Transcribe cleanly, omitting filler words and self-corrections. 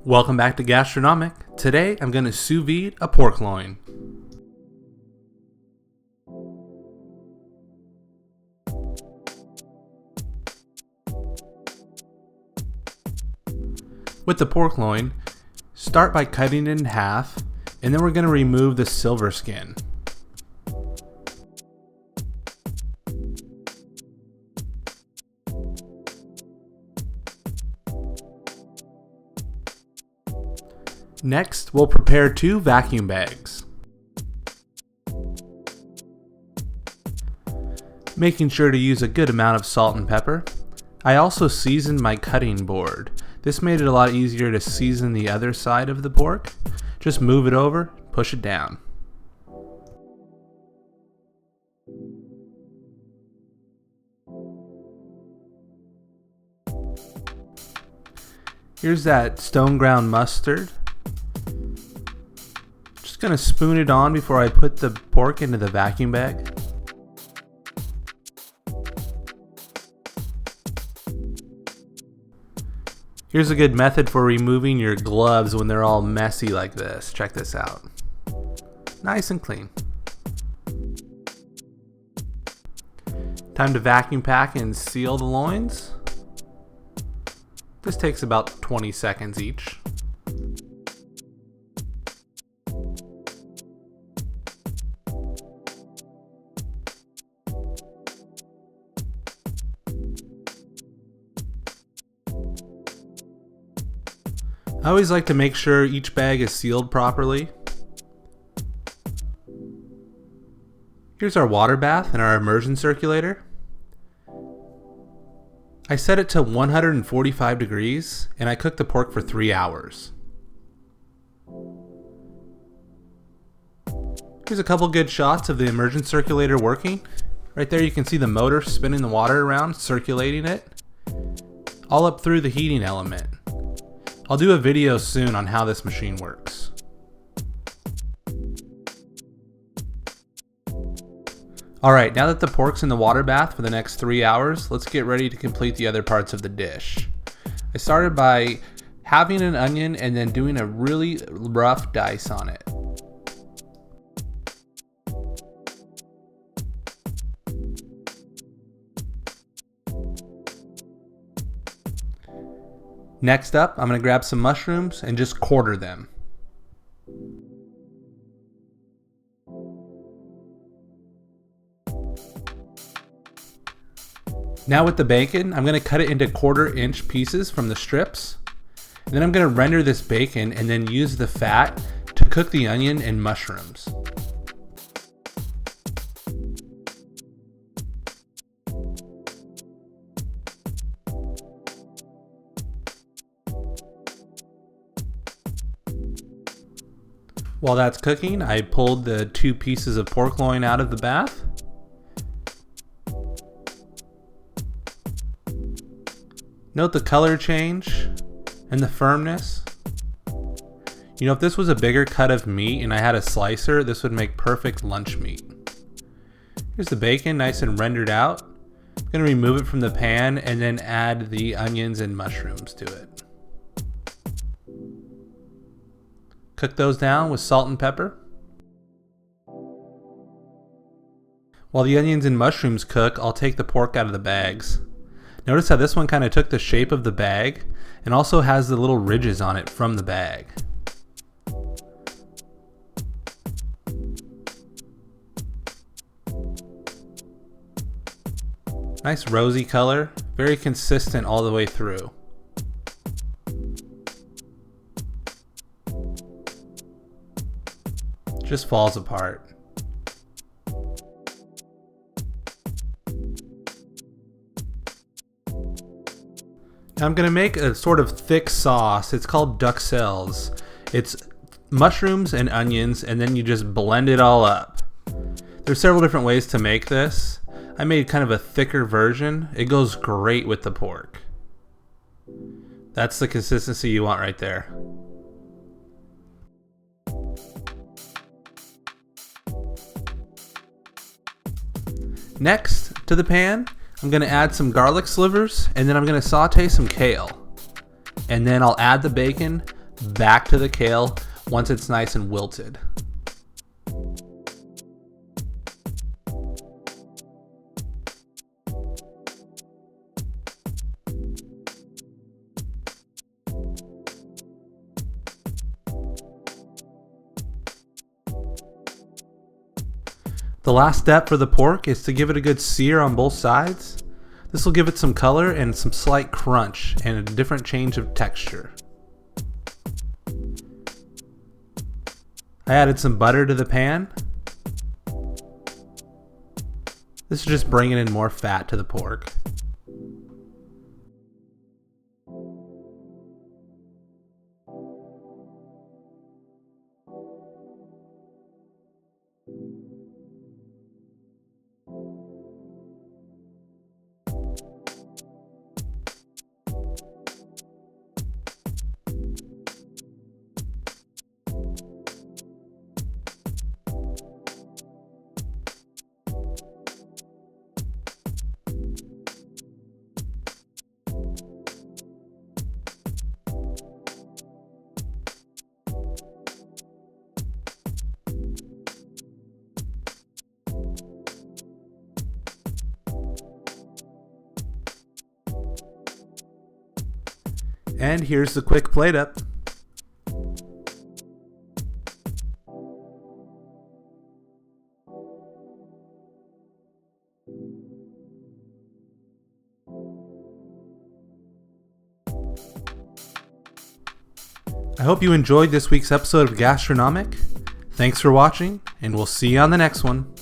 Welcome back to Gastronomic. Today I'm going to sous vide a pork loin. With the pork loin, start by cutting it in half, and then we're going to remove the silver skin. Next, we'll prepare 2 vacuum bags. Making sure to use a good amount of salt and pepper. I also seasoned my cutting board. This made it a lot easier to season the other side of the pork. Just move it over, push it down. Here's that stone ground mustard. Just gonna spoon it on before I put the pork into the vacuum bag. Here's a good method for removing your gloves when they're all messy like this. Check this out. Nice and clean. Time to vacuum pack and seal the loins. This takes about 20 seconds each. I always like to make sure each bag is sealed properly. Here's our water bath and our immersion circulator. I set it to 145 degrees and I cooked the pork for 3 hours. Here's a couple good shots of the immersion circulator working. Right there you can see the motor spinning the water around, circulating it, all up through the heating element. I'll do a video soon on how this machine works. Alright, now that the pork's in the water bath for the next 3 hours, let's get ready to complete the other parts of the dish. I started by halving an onion and then doing a really rough dice on it. Next up, I'm going to grab some mushrooms and just quarter them. Now with the bacon, I'm going to cut it into 1/4 inch pieces from the strips. And then I'm going to render this bacon and then use the fat to cook the onion and mushrooms. While that's cooking, I pulled the 2 pieces of pork loin out of the bath. Note the color change and the firmness. You know, if this was a bigger cut of meat and I had a slicer, this would make perfect lunch meat. Here's the bacon, nice and rendered out. I'm going to remove it from the pan and then add the onions and mushrooms to it. Cook those down with salt and pepper. While the onions and mushrooms cook, I'll take the pork out of the bags. Notice how this one kind of took the shape of the bag and also has the little ridges on it from the bag. Nice rosy color, very consistent all the way through. Just falls apart. Now I'm going to make a sort of thick sauce. It's called duxelles. It's mushrooms and onions, and then you just blend it all up. There's several different ways to make this. I made kind of a thicker version. It goes great with the pork. That's the consistency you want right there. Next, to the pan, I'm going to add some garlic slivers, and then I'm going to saute some kale. And then I'll add the bacon, back to the kale once it's nice and wilted. The last step for the pork is to give it a good sear on both sides. This will give it some color and some slight crunch and a different change of texture. I added some butter to the pan. This is just bringing in more fat to the pork. And here's the quick plate up. I hope you enjoyed this week's episode of Gastronomic. Thanks for watching, and we'll see you on the next one.